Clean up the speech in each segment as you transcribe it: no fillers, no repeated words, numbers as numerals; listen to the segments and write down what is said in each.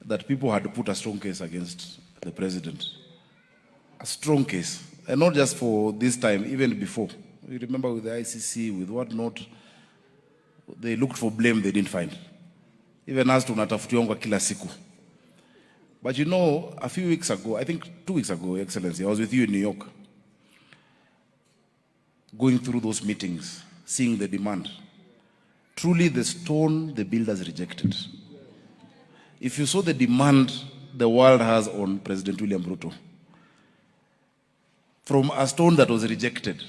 that people had put a strong case against the president. A strong case. And not just for this time, even before. You remember with the ICC, with whatnot, they looked for blame they didn't find. Even as tunatafutiwa kila siku. But you know, a few weeks ago, I think 2 weeks ago, Excellency, I was with you in New York, going through those meetings, seeing the demand. Truly the stone the builders rejected. If you saw the demand the world has on President William Ruto, from a stone that was rejected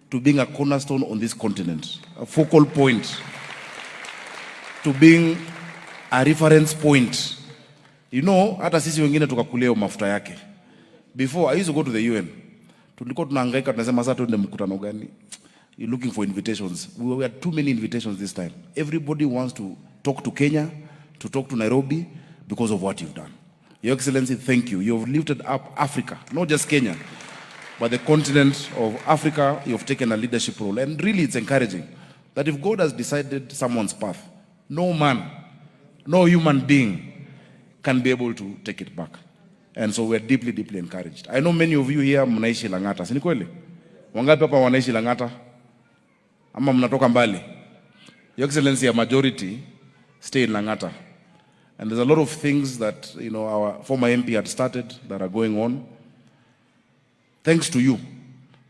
to being a cornerstone on this continent, a focal point, to being a reference point. You know, hata sisi wengine tukakuleo mafuta yake. Before, I used to go to the UN. Tulikuwa tunahangaika tunasema sasa tuende mkutano gani? You're looking for invitations. We had too many invitations this time. Everybody wants to talk to Kenya, to talk to Nairobi, because of what you've done. Your Excellency, thank you. You've lifted up Africa, not just Kenya, but the continent of Africa. You've taken a leadership role. And really, it's encouraging that if God has decided someone's path, no man, no human being can be able to take it back. And so we're deeply, deeply encouraged. I know many of you here mnaishi Lang'ata. Si ni kweli? Wangapi hapa wanaishi Lang'ata? Ama mnatoka mbali? Your Excellency, a majority stay in Lang'ata. And there's a lot of things that, you know, our former MP had started that are going on. Thanks to you,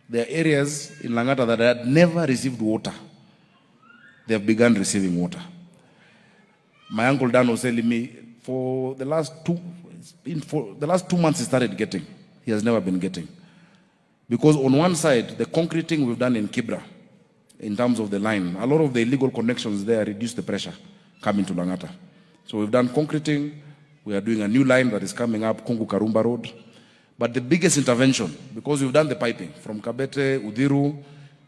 there are areas in Lang'ata that had never received water. They have begun receiving water. My uncle Dan was telling me, for the last 2 months he started getting. He has never been getting. Because on one side, the concreting we've done in Kibra, in terms of the line, a lot of the illegal connections there reduce the pressure coming to Lang'ata. So we've done concreting. We are doing a new line that is coming up, Kongu Karumba Road. But the biggest intervention, because we've done the piping from Kabete, Udiru,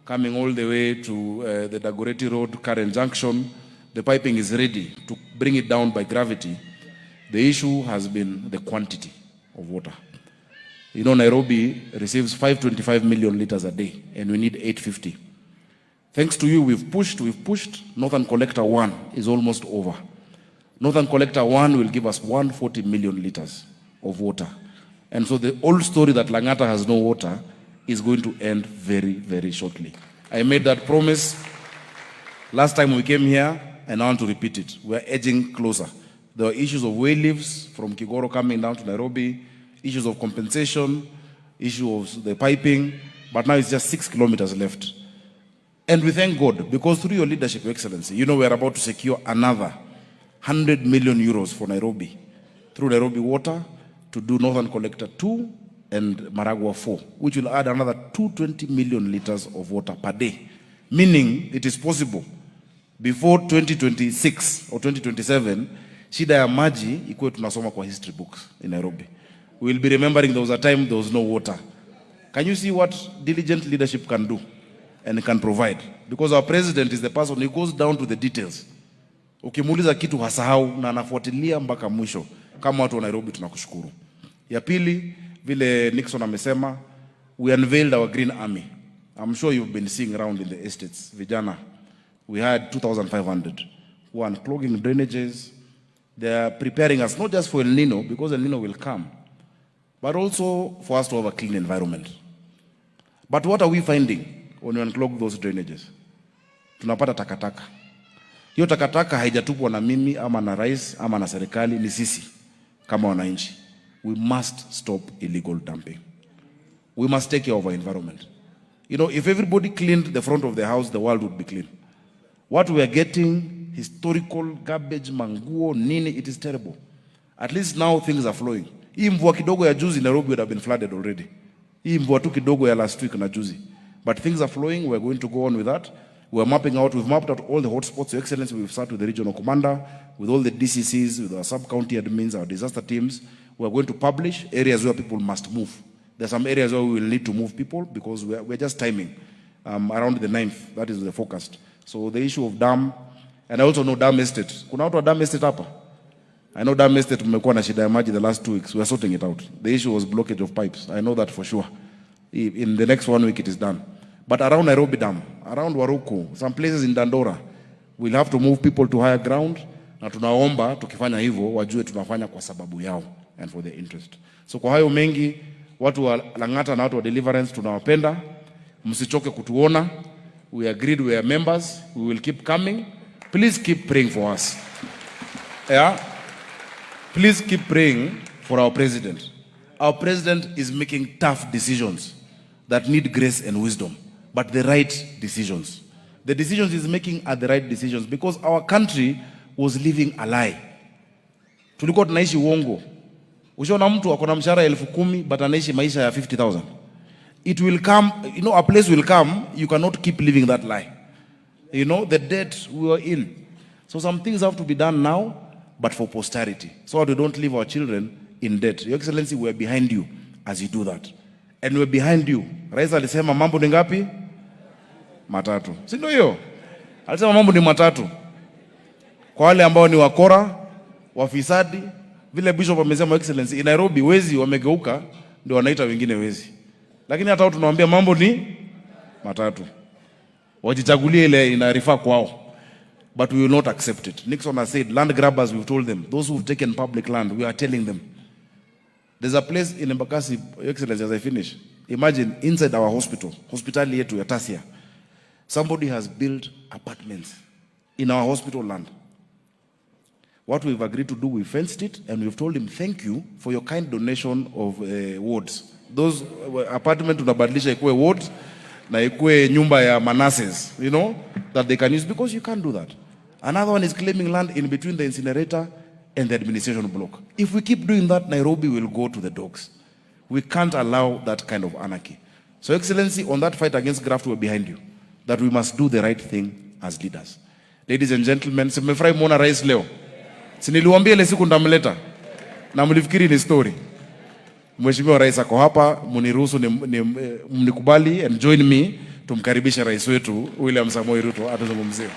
coming all the way to the Dagoretti Road, Karen Junction, the piping is ready to bring it down by gravity. The issue has been the quantity of water. You know, Nairobi receives 525 million liters a day, and we need 850. Thanks to you, we've pushed. Northern Collector 1 is almost over. Northern Collector 1 will give us 140 million liters of water. And so the old story that Lang'ata has no water is going to end very, very shortly. I made that promise last time we came here, and I want to repeat it. We're edging closer. There are issues of way leaves from Kigoro coming down to Nairobi, issues of compensation, issues of the piping, but now it's just 6 kilometers left. And we thank God, because through your leadership, Your Excellency, you know we're about to secure another 100 million euros for Nairobi, through Nairobi Water, to do Northern Collector 2 and Maragua 4, which will add another 220 million liters of water per day. Meaning, it is possible, before 2026 or 2027, shida ya maji ikuwe tunasoma kwa history books in Nairobi. We will be remembering there was a time there was no water. Can you see what diligent leadership can do and can provide? Because our president is the person who goes down to the details. Ukimuuliza kitu hasahau na anafuatilia mpaka mwisho. Kama watu wa Nairobi tunakushukuru. Ya pili, vile Nixon amesema, we unveiled our Green Army. I'm sure you've been seeing around in the estates. Vijana, we had 2,500 who are unclogging drainages. They are preparing us not just for El Nino, because El Nino will come, but also for us to have a clean environment. But what are we finding when we unclog those drainages? Tunapata takataka. Hiyo takataka haijatupwa na mimi ama na rais ama na serikali, ni sisi kama wananchi. We must stop illegal dumping. We must take care of our environment. You know, if everybody cleaned the front of the house, the world would be clean. What we are getting, historical garbage, manguo, nini, it is terrible. At least now things are flowing. Hii mvua kidogo ya juzi Nairobi would have been flooded already. Hii mvua tu kidogo ya last week na juzi. But things are flowing. We're going to go on with that. We've mapped out all the hotspots. Your Excellency, we've started with the regional commander, with all the DCCs, with our sub-county admins, our disaster teams. We're going to publish areas where people must move. There's some areas where we will need to move people because we're just timing around the 9th. That is the forecast. So the issue of dam, and I also know dam estate. Kuna watu wa dam estate hapa? I know dam estate mmekuwa na shida ya maji the last 2 weeks. We're sorting it out. The issue was blockage of pipes. I know that for sure. In the next 1 week it is done. But around Nairobi Dam, around Waruku, some places in Dandora, we'll have to move people to higher ground. na tunaomba tukifanya hivyo wajue tunafanya kwa sababu yao and for their interest. So kwa hayo mengi, watu wa Lang'ata na watu wa Deliverance tunawapenda. Msichoke kutuona. We agreed, we are members. We will keep coming. Please keep praying for us. Yeah? Please keep praying for our president. Our president is making tough decisions that need grace and wisdom, but the right decisions. The decisions he's making are the right decisions because our country was living a lie. Tulikuwa tunaishi uongo. Ushaona mtu akona mshahara 10,000 but anaishi maisha ya 50,000. It will come, you know, a place will come, you cannot keep living that lie. You know, the debt we were in. So some things have to be done now, but for posterity. So that we don't leave our children in debt. Your Excellency, we are behind you as you do that. And we are behind you. Rais alisema mambo ni ngapi? Matatu. Si ndio hiyo? Alisema mambo ni matatu. Kwa wale ambao ni wakora, wafisadi, vile Bishop amesema Excellency, in Nairobi wezi wamegeuka ndio wanaita wengine wezi. Lakini hata tunawaambia mambo ni matatu. Wajichagulie ile inarifaa kwao. But we will not accept it. Nixon has said, land grabbers, we've told them. Those who've taken public land, we are telling them. There's a place in Embakasi, Your Excellency, as I finish. Imagine inside our hospital yetu ya Tasia, somebody has built apartments in our hospital land. What we've agreed to do, we fenced it, and we've told him, thank you for your kind donation of wards. Those apartments tunabadilisha ikuwe wards, na ikuwe nyumba ya Manassehs, you know, that they can use, because you can't do that. Another one is claiming land in between the incinerator and the administration block. If we keep doing that, Nairobi will go to the dogs. We can't allow that kind of anarchy. So, Excellency, on that fight against graft, we're behind you. That we must do the right thing as leaders. Ladies and gentlemen, simefurahi muona rais leo. Siniliwaambia ile siku ndamleta. Na mlifikiri ni story. Mheshimiwa rais ako hapa, mniruhusu mnikubali and join me tumkaribisha rais wetu William Samoei Ruto atazungumzie.